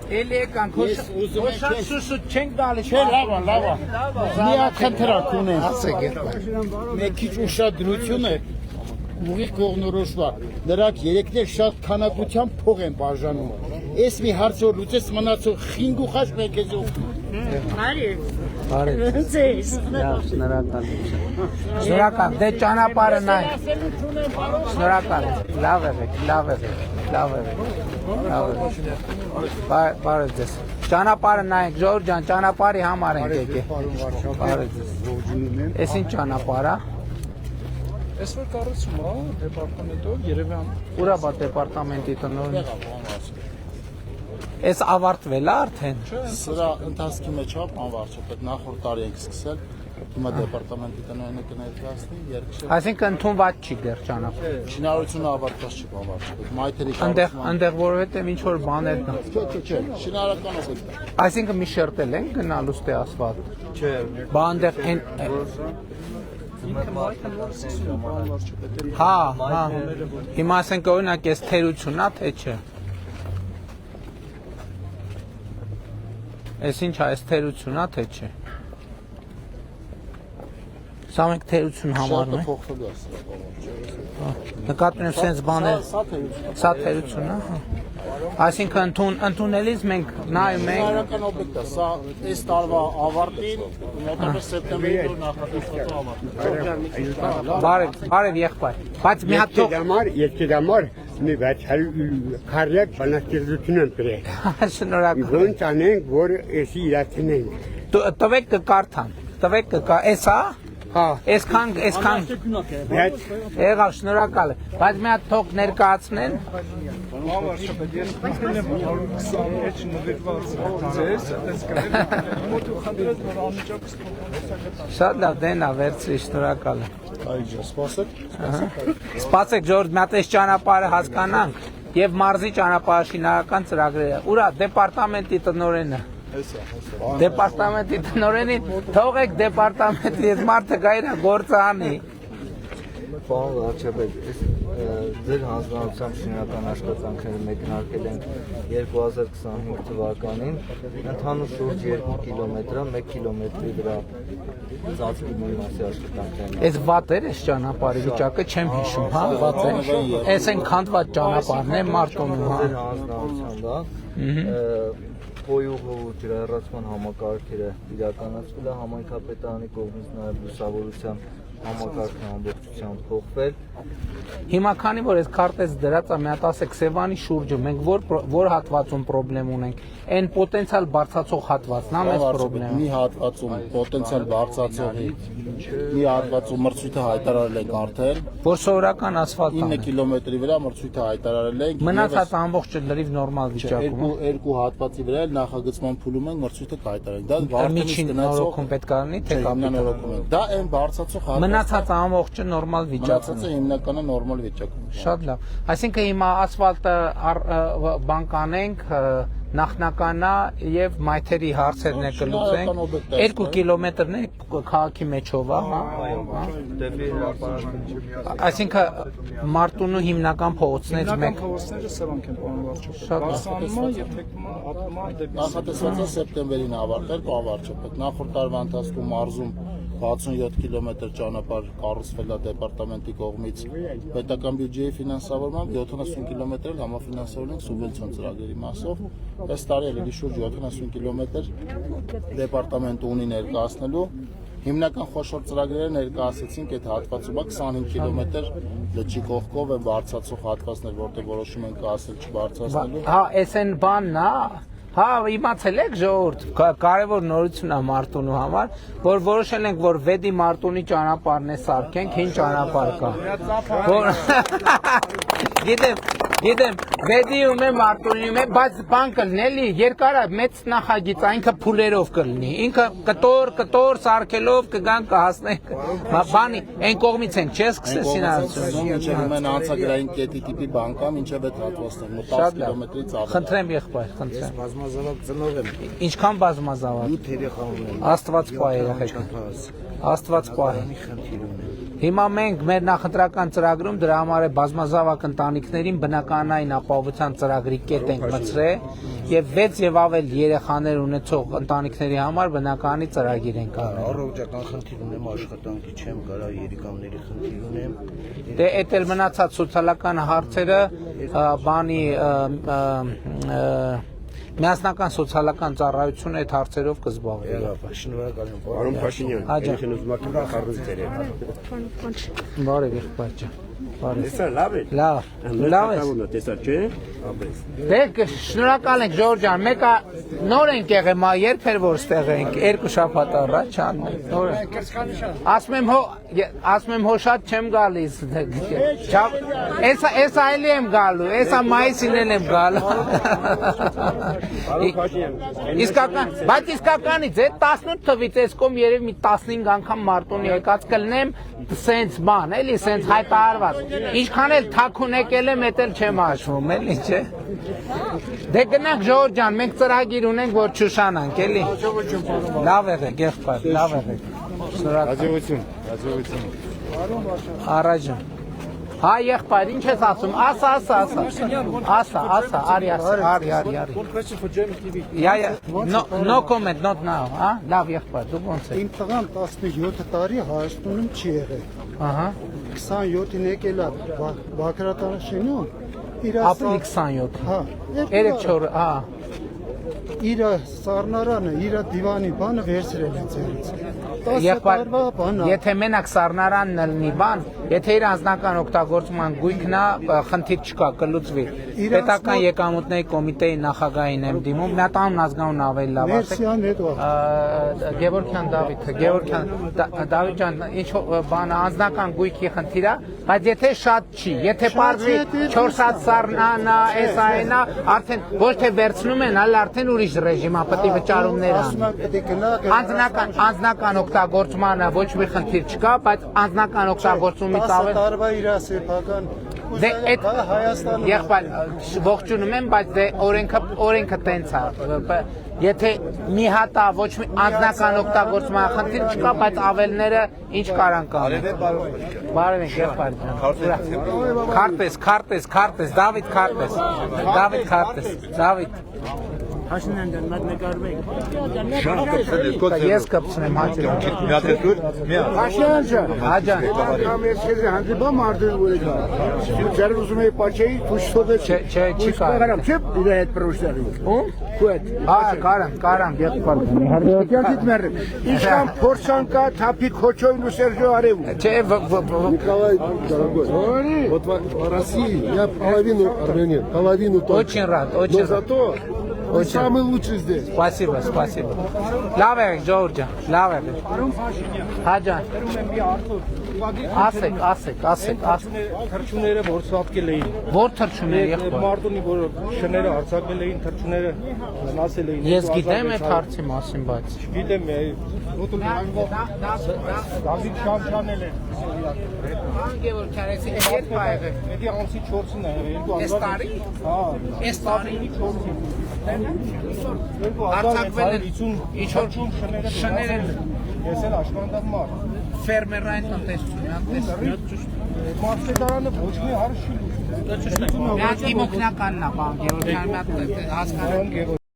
Էլի եկան, շատ սուսուտ չենք գալիս։ Չէ, լավ է։ Միա խնդրակ ունեն։ Ասեք այդ։ Մեկ քիչ ուշադրություն է։ Ուղիղ կողնորոշվա։ Նրանք երեքներ շատ քանակությամբ փող են բաժանում։ Այս մի հարց որ լուծես մնացող խինգ ու խաչ մեկ էս օգնում։ Շնորհակալ, դե ճանապարհը նայ։ Շնորհակալ, լավ եղեք։ Բարև ձեզ։ Ճանապարհը նայեք, Ժողովուրդ ջան, ճանապարհի համար ենք եկել։ Բարև ձեզ։ Էս ինչ ճանապարհ է։ Ես որ կառուցում է դեպարտամենտով Երևան։ Ուրա բա դեպարտամենտի տնօրեն։ Էս ավարտվել է արդեն։ Սրա ընթացքի մեջ է անվարչապետ նախորդ տարի ենք սկսել։ Հիմա դեպարտամենտի տնօրենը կներկայացնի երկշել։ Այսինքն ընդունված չի դեռ ճանապարհը։ Շինարարությունը ավարտված չի անվարչապետ։ Մայթերի Այնտեղ որովհետև ինչ որ բաներ կան։ Չէ, շինարարական օբյեկտ։ Այսինքն մի շերտել են գնալու ստե ասֆալտ։ Չէ։ Բա այնտեղ այն Հա։ Հիմա ասենք օրինակ էս թերությունն է, թե չէ։ Էս ինչ է, էս թերությունն է, թե չէ։ Սա մենք թերություն համարում ենք։ Նկատում եմ սենց բաներ։ Սա թերությունն է։ Այսինքն ընդունելիս մենք նայում ենք։ Շինարարական օբյեկտ է, սա այս տարվա ավարտին, մոտավորապես սեպտեմբերի նախատեսված ավարտին։ Բարև եղբայր։ Բայց մի հատ թող Երկի դամար մի 600 քարյակ բանաստեղծություն են գրել։ Շնորհակալ։ Ոնց անենք, որ էսի իրացնենք։ Տվեք կկարդան։ Էս հա։ Հա, այսքան եղավ, շնորհակալ եմ, բայց մի հատ թող ներկայացնեն։ Անվարչապետ, ես ինքն եմ 128 նվիրված ձեզ, այդպես գրել, մոտ ու խնդրեց, որ անմիջապես Շատ լավ, դենա, վերցրի, շնորհակալ եմ։ Այո, սպասեք։ Սպասեք, Ժորժ, մի հատ այս ճանապարհը հասկանանք եւ մարզի ճանապարհաշինարական ծրագրերը։ Ուրա դեպարտամենտի տնօրենը։ Դեպարտամենտի տնօրենին թողեք դեպարտամենտի այս մարդը գա իր գործը անի։ Պարոն վարչապետ, ձեր հանձնարարությամբ շինարարական աշխատանքները մեկնարկել են 2025 թվականին, ընդհանուր շուրջ 2 կիլոմետր, 1 կիլոմետրի վրա ծածկի մասի աշխատանքներ։ Այս վատ էր այս ճանապարհի վիճակը, չեմ հիշում, հա, վատ է։ Այս են քանդված ճանապարհն է Մարտոնում, հա։ Ձեր հանձնարարությամբ Պոյուղով ու ջրահեռացման համակարգերը իրականացվել է համայնքապետարանի կողմից նաև լուսավորության համակարգը ամբողջությամբ փոխվել։ Հիմա քանի որ այս քարտեզ դրած է, մի հատ ասեք Սևանի շուրջը մենք որ հատվածում խնդրեմ ունենք, այն պոտենցիալ բարձրացող հատվածն է մեծ խնդրեմ։ Մի հատվածում պոտենցիալ բարձրացողի մի հատվածում մրցույթը հայտարարել ենք արդեն, որ սովորական ասֆալտ է։ 9 կիլոմետրի վրա մրցույթը հայտարարել ենք։ Մնացած ամբողջը լրիվ նորմալ վիճակում է։ Երկու հատվածի վրա նախագծման փուլում ենք մրցույթը կհայտարարենք։ Դա միջին նորոգում պետք է լինի, թե կապիտալ։ Դա այն բարձրացող մնացած ամբողջը նորմալ վիճակում է։ Մնացածը հիմնականը նորմալ վիճակում է։ Շատ լավ։ Այսինքն հիմա ասֆալտը բան կանենք, նախնականա եւ մայթերի հարցերն է կլուծենք։ 2 կիլոմետրն է քաղաքի մեջով, հա։ Այսինքն Մարտունու հիմնական փողոցներից մեկ։ փողոցները սրանք են պարոն վարչապետ։ Շատ Բարսանումա եւ թեկումա դեպի Նախատեսված է սեպտեմբերին ավարտել, պարոն վարչապետ։ Նախորդ տարվա ընթացքում մարզում 67 կիլոմետր ճանապարհ կառուցվել է դեպարտամենտի կողմից պետական բյուջեի ֆինանսավորմամբ, 70 կիլոմետր համաֆինանսավորել ենք սուբվենցիոն ծրագրերի մասով։ Այս տարի էլի շուրջ 70 կիլոմետր դեպարտամենտը ունի ներկայացնելու։ Հիմնական խոշոր ծրագրերը ներկայացեցինք այդ հատվածում 25 կիլոմետր լճի կողքով են բարձրացող հատվածներ, որտեղ որոշում են կայացնել չբարձրացնելու։ Հա, էս են բանն է։ Հա, իմացել եք ժողովուրդ, կարևոր նորություն է Մարտունու համար, որ որոշել ենք, որ Վեդի Մարտունի ճանապարհն է սարքենք, հին ճանապարհ կա։ Գիտեմ, Վեդիում է Մարտունիում է, բայց բան կլինի, էլի երկար է, մեծ նախագիծ, ինքը փուլերով կլինի, ինքը կտոր սարքելով կգան կհասնենք, բանի, այն կողմից ենք, չէ՞ սկսել շինարարություն։ Մեն անցագրային կետի տիպի բան կա, մինչև այդ հատվածներ, մոտ 10 կիլոմետրից ավել։ Խնդրեմ եղբայր, խնդրեմ։ Բազմազավակ ծնող եմ։ Ինչքան բազմազավակ։ 8 երեխա ունեմ։ Աստված պահի եղեք։ Աստված պահի։ Խնդիր ունեմ։ Հիմա մենք մեր նախընտրական ծրագրում դրա համար է բազմազավակ ընտանիքներին բնականային ապահովության ծրագրի կետ ենք մտցրել եւ 6 եւ ավել երեխաներ ունեցող ընտանիքների համար բնականի ծրագիր ենք արել։ Առողջական խնդիր ունեմ, աշխատանքի չեմ կարա, երիկամների խնդիր ունեմ։ Դե էդ էլ մնացած սոցիալական հարցերը բանի միասնական սոցիալական ծառայությունը այդ հարցերով կզբաղվի։ Շնորհակալ եմ։ Պարոն Փաշինյան, Հաջա։ ելքին ուզում եք կախարդուց դերել։ Բարև եղբայր ջան։ Բարև։ Տեսա լավ է։ Լավ է։ Տեսա չէ։ Աբես։ Դե շնորհակալ ենք Ժորժ ջան, մեկը նոր ենք եղել, մա երբ էր որ ստեղ ենք, 2 շաբաթ առաջ անն նոր։ Ասում եմ հո շատ չեմ գալիս։ Էսա էլի եմ գալու, էսա մայիսին էլ եմ գալու։ Իսկական, բայց իսկականից է 18 թվից էս կողմ երևի մի 15 անգամ մարտոնի եկած կլնեմ, սենց բան, էլի սենց հայտարարված։ Ինչքան էլ թաքուն եկել եմ, էդ էլ չեմ հաշվում, էլի չէ։ Դե գնանք Ժորժ ջան, մենք ծրագիր ունենք, որ չուշանանք, էլի։ Լավ եղեք, եղբայր, լավ եղեք։ Հաջողություն, հաջողություն։ Առաջ։ Հա եղբայր, ինչ ես ասում։ Ասա, արի։ No comment, not now, հա։ Լավ եղբայր, դու ոնց ես։ Իմ տղան 17 տարի Հայաստանում չի եղել։ Ահա։ 27-ին եկել է Բաքրատարաշենում։ Ապրիլ 27։ Հա։ 3-4, հա։ Իր սառնարանը, իր դիվանի բանը վերցրել են ձերից։ 10 Եղբայր, տարվա բան է։ եթե մենակ սառնարանն լինի բան, եթե իր անձնական օգտագործման գույքն է, խնդիր չկա, կլուծվի։ Պետական եկամուտների կոմիտեի նախագահին եմ դիմում, մի հատ անուն ազգանուն ավելի լավ ասեք։ Մերսիան հետ ո՞վ։ Գևորգյան Դավիթ ջան, ինչ բանը անձնական գույքի խնդիր է, բայց եթե շատ չի, եթե պարզվի 4 հատ սառնանա, էսա այնա, արդեն ոչ թե վերցնում են, այլ արդեն ուրիշ ռեժիմա պետք է վճարումներ ան։ Անձնական օգտագործմանը ոչ մի խնդիր չկա, բայց անձնական օգտագործումից 10 ավել տարվա իր սեփական Դե այդ Հայաստանում եղբայր ողջունում եմ, բայց դե օրենքը տենց է։ Եթե մի հատ է ոչ մի անձնական օգտագործման խնդիր չկա, բայց ավելները ինչ կարան կանեն։ Բարև եք եղբայր ջան։ Քարտես, Դավիթ Քարտես։ Հաշնեն դեն մատ նկարվեք։ Ես կպցնեմ հաճել։ Հաշյան ջան, Հաջան։ Մերսիզի հանդիպամ արդեն ուրեկա։ Ձեր ուզում եք պաչեի փուշտովեց։ Չէ, չի կարա։ Չէ, իր հետ պրոշտարի։ Ում? Քուետ։ Հա, կարամ, եղբայր։ Հարգանքիդ մեռը։ Ինչքան փորձան կա թափի քոչոյն ու Սերժո Արևու։ Չէ, Николай, дорогой, вот в России я половину армянин, половину только. Очень рад, Но очень рад. зато вы Очень. самый лучший здесь. Спасибо. Լավ եք Ժորժ, լավ եք։ Հաջան։ Ասեք։ Թրջունները որ սատկել էին։ Որ թրջուներ եղբայր։ Մարտունի որ շները արձակվել էին, թրջունները վնասել էին։ Ես գիտեմ այդ հարցի մասին, բայց Գիտեմ, Դավիթ Շամշանել է։ Գևորգյան, երբ է եղել։ Դա անցի 4-ին է եղել։ Այս տարի։ Հա, Այս տարի 4-ին։ արձակվել են ինչ որ շներ են Ես էլ աշխատանք մարդ։ ֆերմերային տնտեսություն, Մարսետարանը ոչ մի հարց չի լուծում։ Մի հատ իմ օգնականն է, բան Գևորգյան, մի հատ հասկանում։